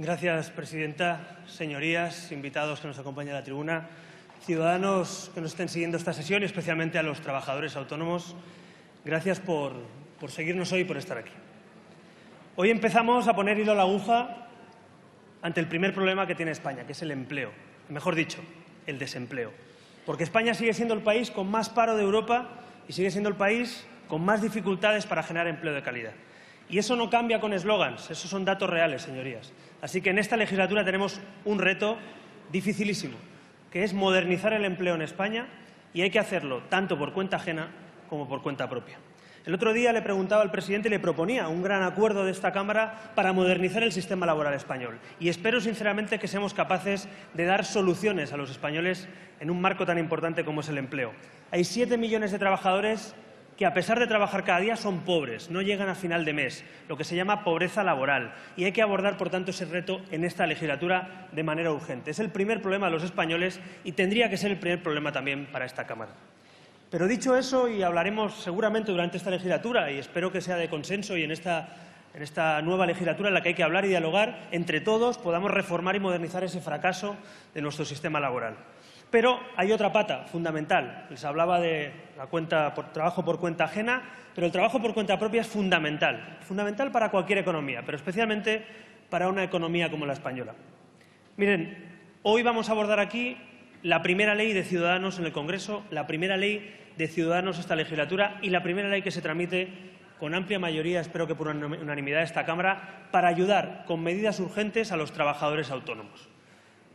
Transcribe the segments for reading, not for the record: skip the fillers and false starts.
Gracias, presidenta. Señorías, invitados que nos acompañan a la tribuna, ciudadanos que nos estén siguiendo esta sesión y especialmente a los trabajadores autónomos, gracias por seguirnos hoy y por estar aquí. Hoy empezamos a poner hilo a la aguja ante el primer problema que tiene España, que es el empleo, mejor dicho, el desempleo. Porque España sigue siendo el país con más paro de Europa y sigue siendo el país con más dificultades para generar empleo de calidad. Y eso no cambia con eslogans, esos son datos reales, señorías. Así que en esta legislatura tenemos un reto dificilísimo, que es modernizar el empleo en España, y hay que hacerlo tanto por cuenta ajena como por cuenta propia. El otro día le preguntaba al presidente y le proponía un gran acuerdo de esta Cámara para modernizar el sistema laboral español. Y espero sinceramente que seamos capaces de dar soluciones a los españoles en un marco tan importante como es el empleo. Hay 7 millones de trabajadores que, a pesar de trabajar cada día, son pobres, no llegan a final de mes, lo que se llama pobreza laboral. Y hay que abordar, por tanto, ese reto en esta legislatura de manera urgente. Es el primer problema de los españoles y tendría que ser el primer problema también para esta Cámara. Pero dicho eso, y hablaremos seguramente durante esta legislatura, y espero que sea de consenso y en esta nueva legislatura en la que hay que hablar y dialogar, entre todos podamos reformar y modernizar ese fracaso de nuestro sistema laboral. Pero hay otra pata fundamental. Les hablaba de trabajo por cuenta ajena, pero el trabajo por cuenta propia es fundamental. Fundamental para cualquier economía, pero especialmente para una economía como la española. Miren, hoy vamos a abordar aquí la primera ley de Ciudadanos en el Congreso, la primera ley de Ciudadanos esta legislatura y la primera ley que se tramite con amplia mayoría, espero que por unanimidad de esta Cámara, para ayudar con medidas urgentes a los trabajadores autónomos.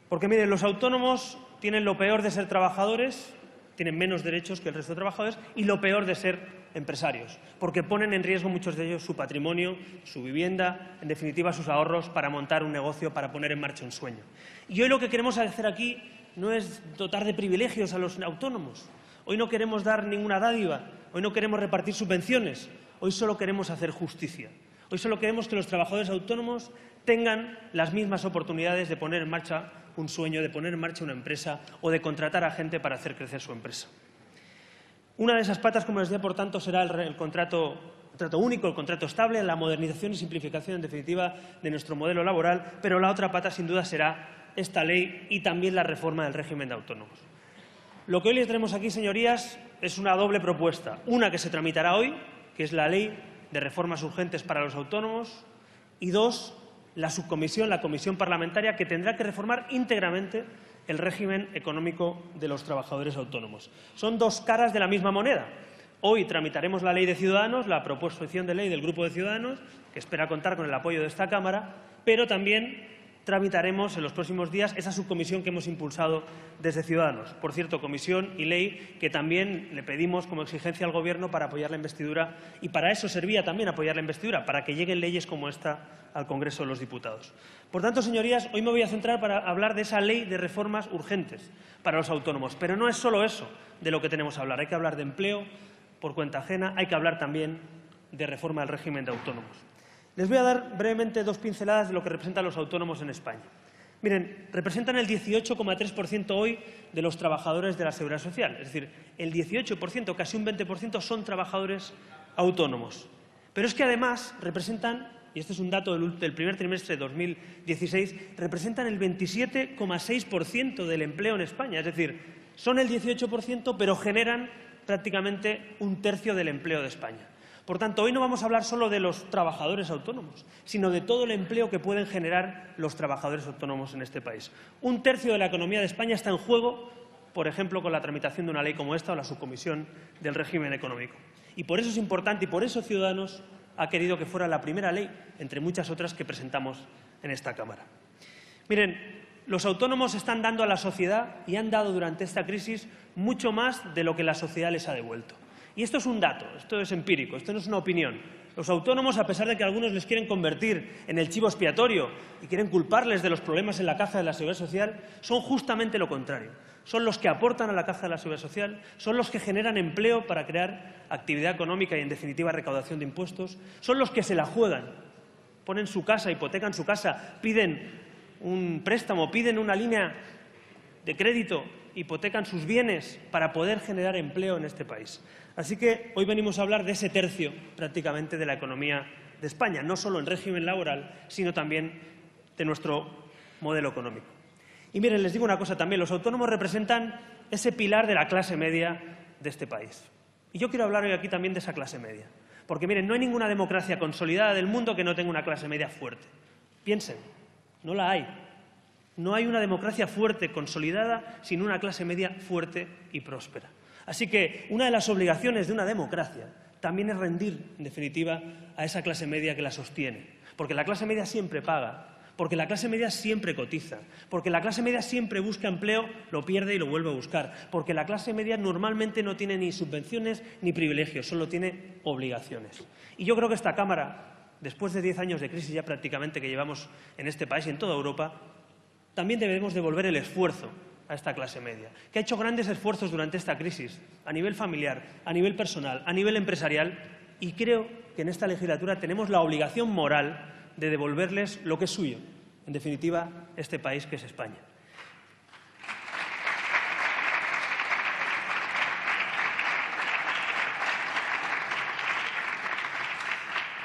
Porque, miren, los autónomos tienen lo peor de ser trabajadores, tienen menos derechos que el resto de trabajadores, y lo peor de ser empresarios, porque ponen en riesgo muchos de ellos su patrimonio, su vivienda, en definitiva sus ahorros para montar un negocio, para poner en marcha un sueño. Y hoy lo que queremos hacer aquí no es dotar de privilegios a los autónomos. Hoy no queremos dar ninguna dádiva, hoy no queremos repartir subvenciones, hoy solo queremos hacer justicia. Hoy solo queremos que los trabajadores autónomos tengan las mismas oportunidades de poner en marcha un sueño, de poner en marcha una empresa o de contratar a gente para hacer crecer su empresa. Una de esas patas, como les decía, por tanto, será el contrato único, el contrato estable, la modernización y simplificación, en definitiva, de nuestro modelo laboral, pero la otra pata, sin duda, será esta ley y también la reforma del régimen de autónomos. Lo que hoy les traemos aquí, señorías, es una doble propuesta. Una que se tramitará hoy, que es la ley de reformas urgentes para los autónomos, y dos, la subcomisión, la comisión parlamentaria, que tendrá que reformar íntegramente el régimen económico de los trabajadores autónomos. Son dos caras de la misma moneda. Hoy tramitaremos la ley de Ciudadanos, la proposición de ley del Grupo de Ciudadanos, que espera contar con el apoyo de esta Cámara, pero también tramitaremos en los próximos días esa subcomisión que hemos impulsado desde Ciudadanos. Por cierto, comisión y ley que también le pedimos como exigencia al Gobierno para apoyar la investidura, y para eso servía también apoyar la investidura, para que lleguen leyes como esta al Congreso de los Diputados. Por tanto, señorías, hoy me voy a centrar para hablar de esa ley de reformas urgentes para los autónomos. Pero no es solo eso de lo que tenemos que hablar. Hay que hablar de empleo por cuenta ajena, hay que hablar también de reforma del régimen de autónomos. Les voy a dar brevemente dos pinceladas de lo que representan los autónomos en España. Miren, representan el 18,3% hoy de los trabajadores de la Seguridad Social. Es decir, el 18%, casi un 20%, son trabajadores autónomos. Pero es que además representan, y este es un dato del primer trimestre de 2016, representan el 27,6% del empleo en España. Es decir, son el 18%, pero generan prácticamente un tercio del empleo de España. Por tanto, hoy no vamos a hablar solo de los trabajadores autónomos, sino de todo el empleo que pueden generar los trabajadores autónomos en este país. Un tercio de la economía de España está en juego, por ejemplo, con la tramitación de una ley como esta o la subcomisión del régimen económico. Y por eso es importante y por eso Ciudadanos ha querido que fuera la primera ley, entre muchas otras, que presentamos en esta Cámara. Miren, los autónomos están dando a la sociedad y han dado durante esta crisis mucho más de lo que la sociedad les ha devuelto. Y esto es un dato, esto es empírico, esto no es una opinión. Los autónomos, a pesar de que algunos les quieren convertir en el chivo expiatorio y quieren culparles de los problemas en la caja de la Seguridad Social, son justamente lo contrario. Son los que aportan a la caja de la Seguridad Social, son los que generan empleo para crear actividad económica y, en definitiva, recaudación de impuestos, son los que se la juegan, ponen su casa, hipotecan su casa, piden un préstamo, piden una línea de crédito, hipotecan sus bienes para poder generar empleo en este país. Así que hoy venimos a hablar de ese tercio prácticamente de la economía de España, no solo en régimen laboral, sino también de nuestro modelo económico. Y miren, les digo una cosa también, los autónomos representan ese pilar de la clase media de este país. Y yo quiero hablar hoy aquí también de esa clase media. Porque miren, no hay ninguna democracia consolidada del mundo que no tenga una clase media fuerte. Piensen, no la hay. No hay una democracia fuerte, consolidada, sin una clase media fuerte y próspera. Así que una de las obligaciones de una democracia también es rendir, en definitiva, a esa clase media que la sostiene. Porque la clase media siempre paga, porque la clase media siempre cotiza, porque la clase media siempre busca empleo, lo pierde y lo vuelve a buscar, porque la clase media normalmente no tiene ni subvenciones ni privilegios, solo tiene obligaciones. Y yo creo que esta Cámara, después de 10 años de crisis ya prácticamente que llevamos en este país y en toda Europa, también debemos devolver el esfuerzo a esta clase media, que ha hecho grandes esfuerzos durante esta crisis, a nivel familiar, a nivel personal, a nivel empresarial, y creo que en esta legislatura tenemos la obligación moral de devolverles lo que es suyo, en definitiva, este país que es España.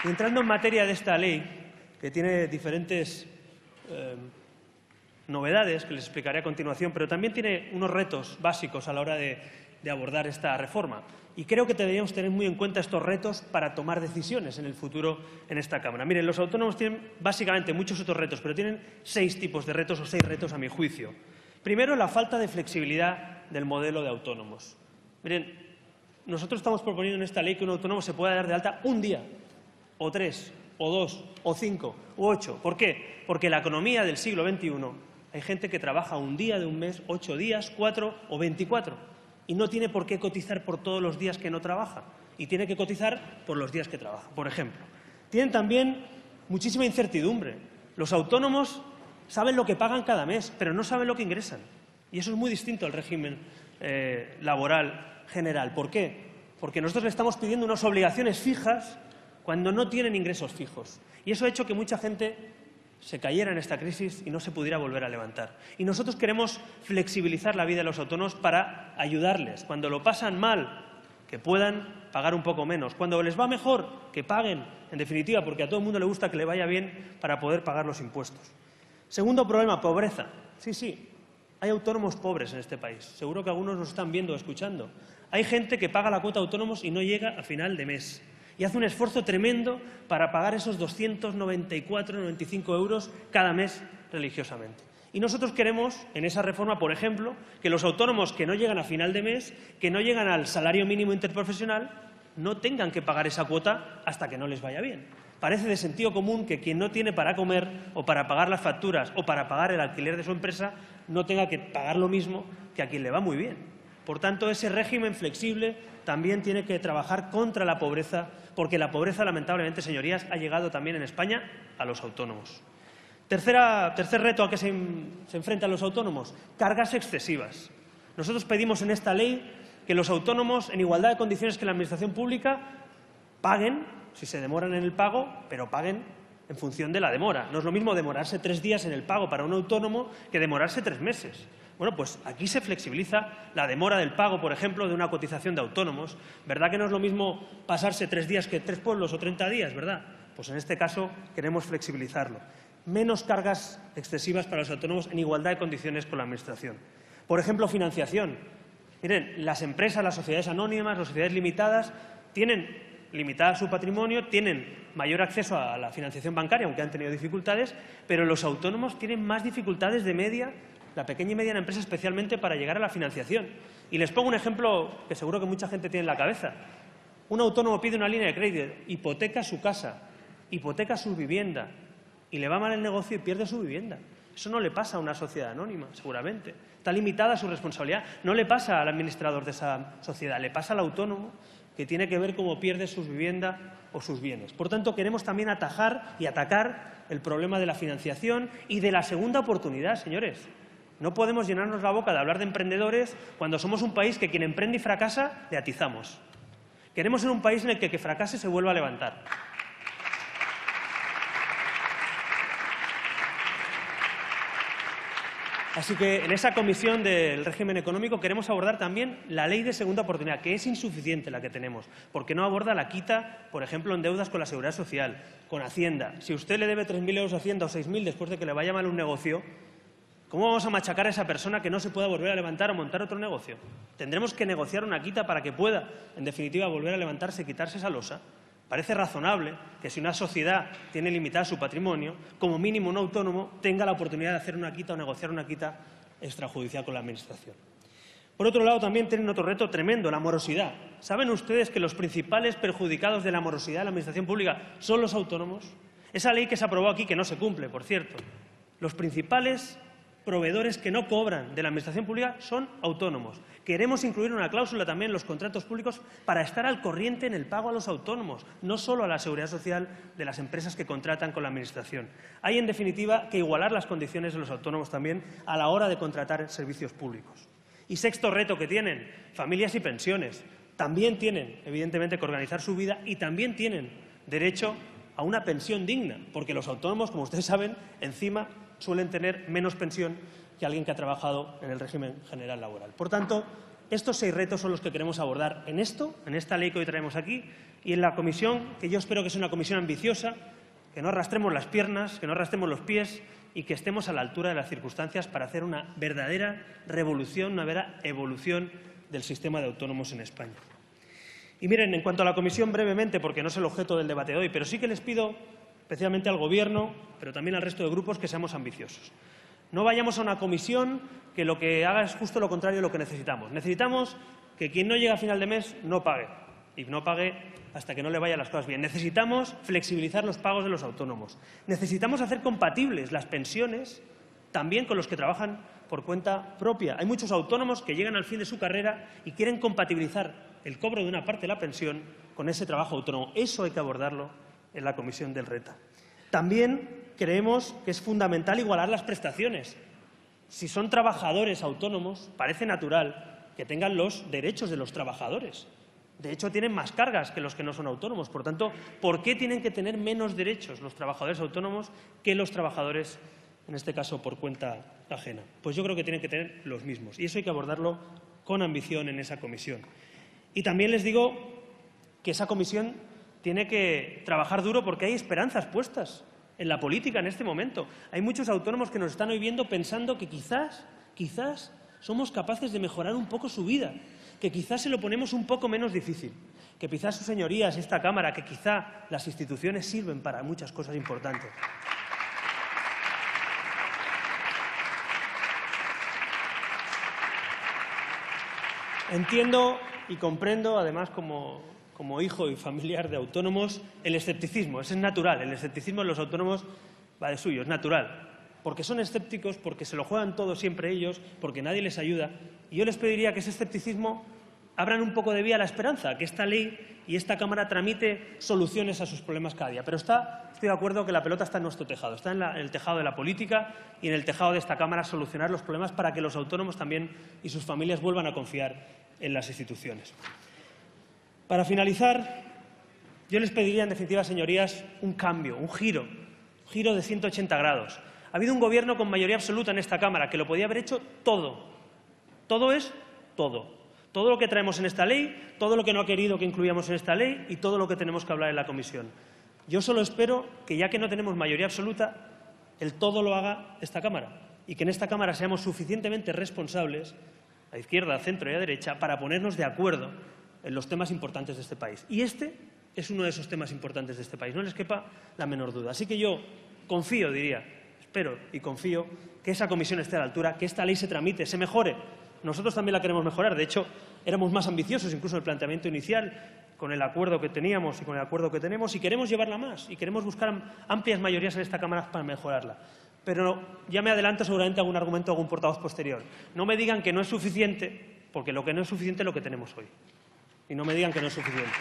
Y entrando en materia de esta ley, que tiene diferentes novedades que les explicaré a continuación, pero también tiene unos retos básicos a la hora de abordar esta reforma. Y creo que deberíamos tener muy en cuenta estos retos para tomar decisiones en el futuro en esta Cámara. Miren, los autónomos tienen básicamente muchos otros retos, pero tienen 6 tipos de retos o 6 retos a mi juicio. Primero, la falta de flexibilidad del modelo de autónomos. Miren, nosotros estamos proponiendo en esta ley que un autónomo se pueda dar de alta un día, o 3, o 2, o 5, o 8. ¿Por qué? Porque en la economía del siglo XXI hay gente que trabaja un día de un mes, 8 días, 4 o 24. Y no tiene por qué cotizar por todos los días que no trabaja. Y tiene que cotizar por los días que trabaja, por ejemplo. Tienen también muchísima incertidumbre. Los autónomos saben lo que pagan cada mes, pero no saben lo que ingresan. Y eso es muy distinto al régimen laboral general. ¿Por qué? Porque nosotros le estamos pidiendo unas obligaciones fijas cuando no tienen ingresos fijos. Y eso ha hecho que mucha gente se cayera en esta crisis y no se pudiera volver a levantar. Y nosotros queremos flexibilizar la vida de los autónomos para ayudarles. Cuando lo pasan mal, que puedan pagar un poco menos. Cuando les va mejor, que paguen, en definitiva, porque a todo el mundo le gusta que le vaya bien para poder pagar los impuestos. Segundo problema, pobreza. Sí, hay autónomos pobres en este país. Seguro que algunos nos están viendo o escuchando. Hay gente que paga la cuota de autónomos y no llega a final de mes. Y hace un esfuerzo tremendo para pagar esos 294,95 euros cada mes religiosamente. Y nosotros queremos, en esa reforma, por ejemplo, que los autónomos que no llegan a final de mes, que no llegan al salario mínimo interprofesional, no tengan que pagar esa cuota hasta que no les vaya bien. Parece de sentido común que quien no tiene para comer o para pagar las facturas o para pagar el alquiler de su empresa no tenga que pagar lo mismo que a quien le va muy bien. Por tanto, ese régimen flexible también tiene que trabajar contra la pobreza, porque la pobreza, lamentablemente, señorías, ha llegado también en España a los autónomos. Tercer reto al que se enfrentan los autónomos, cargas excesivas. Nosotros pedimos en esta ley que los autónomos, en igualdad de condiciones que la Administración pública, paguen, si se demoran en el pago, pero paguen en función de la demora. No es lo mismo demorarse 3 días en el pago para un autónomo que demorarse 3 meses. Bueno, pues aquí se flexibiliza la demora del pago, por ejemplo, de una cotización de autónomos. ¿Verdad que no es lo mismo pasarse 3 días que 3 pueblos o 30 días, verdad? Pues en este caso queremos flexibilizarlo. Menos cargas excesivas para los autónomos en igualdad de condiciones con la Administración. Por ejemplo, financiación. Miren, las empresas, las sociedades anónimas, las sociedades limitadas, tienen limitada su patrimonio, tienen mayor acceso a la financiación bancaria, aunque han tenido dificultades, pero los autónomos tienen más dificultades de media, la pequeña y mediana empresa especialmente, para llegar a la financiación. Y les pongo un ejemplo que seguro que mucha gente tiene en la cabeza. Un autónomo pide una línea de crédito, hipoteca su casa, hipoteca su vivienda, y le va mal el negocio y pierde su vivienda. Eso no le pasa a una sociedad anónima, seguramente. Está limitada su responsabilidad. No le pasa al administrador de esa sociedad, le pasa al autónomo, que tiene que ver cómo pierde sus viviendas o sus bienes. Por tanto, queremos también atajar y atacar el problema de la financiación y de la segunda oportunidad, señores. No podemos llenarnos la boca de hablar de emprendedores cuando somos un país que quien emprende y fracasa, le atizamos. Queremos ser un país en el que fracase se vuelva a levantar. Así que en esa comisión del régimen económico queremos abordar también la ley de segunda oportunidad, que es insuficiente la que tenemos, porque no aborda la quita, por ejemplo, en deudas con la Seguridad Social, con Hacienda. Si usted le debe 3.000 euros a Hacienda o 6.000 después de que le vaya mal un negocio, ¿cómo vamos a machacar a esa persona que no se pueda volver a levantar o montar otro negocio? Tendremos que negociar una quita para que pueda, en definitiva, volver a levantarse y quitarse esa losa. Parece razonable que si una sociedad tiene limitada su patrimonio, como mínimo un autónomo tenga la oportunidad de hacer una quita o negociar una quita extrajudicial con la Administración. Por otro lado, también tienen otro reto tremendo, la morosidad. ¿Saben ustedes que los principales perjudicados de la morosidad de la Administración pública son los autónomos? Esa ley que se aprobó aquí, que no se cumple, por cierto. Los principales proveedores que no cobran de la Administración pública son autónomos. Queremos incluir una cláusula también en los contratos públicos para estar al corriente en el pago a los autónomos, no solo a la Seguridad Social de las empresas que contratan con la Administración. Hay, en definitiva, que igualar las condiciones de los autónomos también a la hora de contratar servicios públicos. Y sexto reto que tienen, familias y pensiones. También tienen, evidentemente, que organizar su vida y también tienen derecho a una pensión digna, porque los autónomos, como ustedes saben, encima suelen tener menos pensión que alguien que ha trabajado en el régimen general laboral. Por tanto, estos 6 retos son los que queremos abordar en esta ley que hoy traemos aquí y en la comisión, que yo espero que sea una comisión ambiciosa, que no arrastremos las piernas, que no arrastremos los pies y que estemos a la altura de las circunstancias para hacer una verdadera revolución, una verdadera evolución del sistema de autónomos en España. Y miren, en cuanto a la comisión, brevemente, porque no es el objeto del debate de hoy, pero sí que les pido, especialmente al Gobierno, pero también al resto de grupos, que seamos ambiciosos. No vayamos a una comisión que lo que haga es justo lo contrario de lo que necesitamos. Necesitamos que quien no llega a final de mes no pague, y no pague hasta que no le vayan las cosas bien. Necesitamos flexibilizar los pagos de los autónomos. Necesitamos hacer compatibles las pensiones también con los que trabajan por cuenta propia. Hay muchos autónomos que llegan al fin de su carrera y quieren compatibilizar el cobro de una parte de la pensión con ese trabajo autónomo. Eso hay que abordarlo en la comisión del RETA. También creemos que es fundamental igualar las prestaciones. Si son trabajadores autónomos, parece natural que tengan los derechos de los trabajadores. De hecho, tienen más cargas que los que no son autónomos. Por tanto, ¿por qué tienen que tener menos derechos los trabajadores autónomos que los trabajadores, en este caso, por cuenta ajena? Pues yo creo que tienen que tener los mismos. Y eso hay que abordarlo con ambición en esa comisión. Y también les digo que esa comisión tiene que trabajar duro porque hay esperanzas puestas en la política en este momento. Hay muchos autónomos que nos están hoy viendo pensando que quizás somos capaces de mejorar un poco su vida, que quizás se lo ponemos un poco menos difícil, que quizás sus señorías, esta Cámara, que quizá las instituciones sirven para muchas cosas importantes. Entiendo y comprendo, además, como hijo y familiar de autónomos, el escepticismo. Ese es natural. El escepticismo en los autónomos va de suyo, es natural. Porque son escépticos, porque se lo juegan todo siempre ellos, porque nadie les ayuda. Y yo les pediría que ese escepticismo abran un poco de vía a la esperanza, que esta ley y esta Cámara tramite soluciones a sus problemas cada día. Pero estoy de acuerdo que la pelota está en nuestro tejado, está en el tejado de la política y en el tejado de esta Cámara solucionar los problemas para que los autónomos también y sus familias vuelvan a confiar en las instituciones. Para finalizar, yo les pediría, en definitiva, señorías, un cambio, un giro de 180 grados. Ha habido un Gobierno con mayoría absoluta en esta Cámara que lo podía haber hecho todo. Todo es todo. Todo lo que traemos en esta ley, todo lo que no ha querido que incluyamos en esta ley y todo lo que tenemos que hablar en la comisión. Yo solo espero que, ya que no tenemos mayoría absoluta, el todo lo haga esta Cámara y que en esta Cámara seamos suficientemente responsables, a izquierda, a centro y a derecha, para ponernos de acuerdo en los temas importantes de este país. Y este es uno de esos temas importantes de este país, no les quepa la menor duda. Así que yo confío, espero y confío que esa comisión esté a la altura, que esta ley se tramite, se mejore. Nosotros también la queremos mejorar. De hecho, éramos más ambiciosos incluso en el planteamiento inicial con el acuerdo que teníamos y con el acuerdo que tenemos, y queremos llevarla más y queremos buscar amplias mayorías en esta Cámara para mejorarla. Pero ya me adelanto seguramente a algún argumento, a algún portavoz posterior. No me digan que no es suficiente, porque lo que no es suficiente es lo que tenemos hoy. Y no me digan que no es suficiente.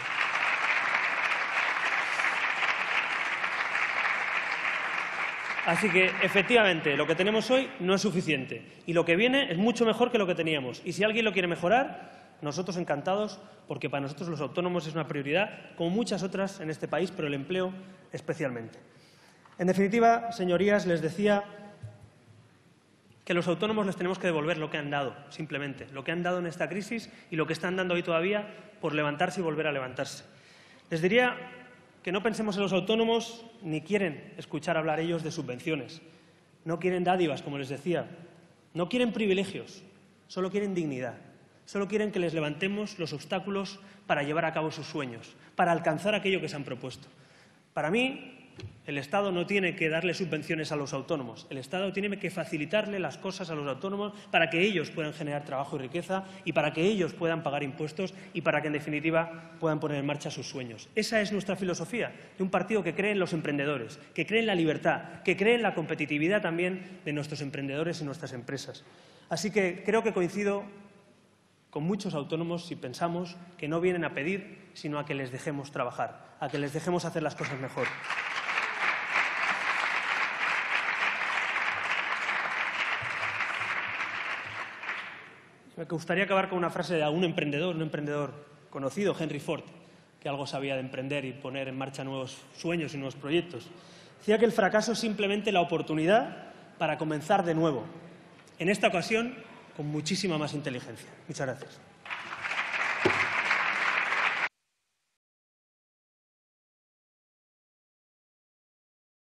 Así que, efectivamente, lo que tenemos hoy no es suficiente. Y lo que viene es mucho mejor que lo que teníamos. Y si alguien lo quiere mejorar, nosotros encantados, porque para nosotros los autónomos es una prioridad, como muchas otras en este país, pero el empleo especialmente. En definitiva, señorías, les decía que a los autónomos les tenemos que devolver lo que han dado, simplemente, lo que han dado en esta crisis y lo que están dando hoy todavía por levantarse y volver a levantarse. Les diría que no pensemos en los autónomos ni quieren escuchar hablar ellos de subvenciones. No quieren dádivas, como les decía. No quieren privilegios, solo quieren dignidad. Solo quieren que les levantemos los obstáculos para llevar a cabo sus sueños, para alcanzar aquello que se han propuesto. Para mí, el Estado no tiene que darle subvenciones a los autónomos. El Estado tiene que facilitarle las cosas a los autónomos para que ellos puedan generar trabajo y riqueza y para que ellos puedan pagar impuestos y para que, en definitiva, puedan poner en marcha sus sueños. Esa es nuestra filosofía de un partido que cree en los emprendedores, que cree en la libertad, que cree en la competitividad también de nuestros emprendedores y nuestras empresas. Así que creo que coincido con muchos autónomos si pensamos que no vienen a pedir, sino a que les dejemos trabajar, a que les dejemos hacer las cosas mejor. Me gustaría acabar con una frase de un emprendedor conocido, Henry Ford, que algo sabía de emprender y poner en marcha nuevos sueños y nuevos proyectos. Decía que el fracaso es simplemente la oportunidad para comenzar de nuevo. En esta ocasión, con muchísima más inteligencia. Muchas gracias.